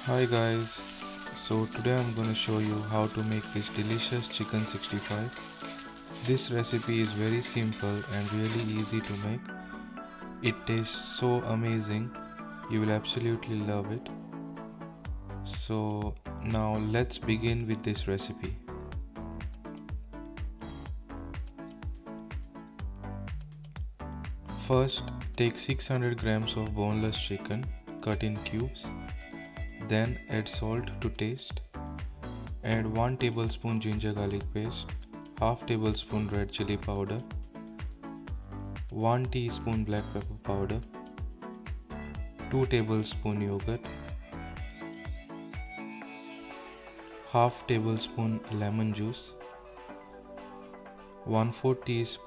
Hi guys, so today I'm going to show you how to make this delicious chicken 65. This recipe is very simple and really easy to make. It tastes so amazing, you will absolutely love it. So now let's begin with this recipe. First, take 600 grams of boneless chicken cut in cubes. Then add salt to taste. Add 1 tablespoon ginger garlic paste, half tablespoon red chili powder, 1 teaspoon black pepper powder, 2 tablespoon yogurt, half tablespoon lemon juice, 1/4 teaspoon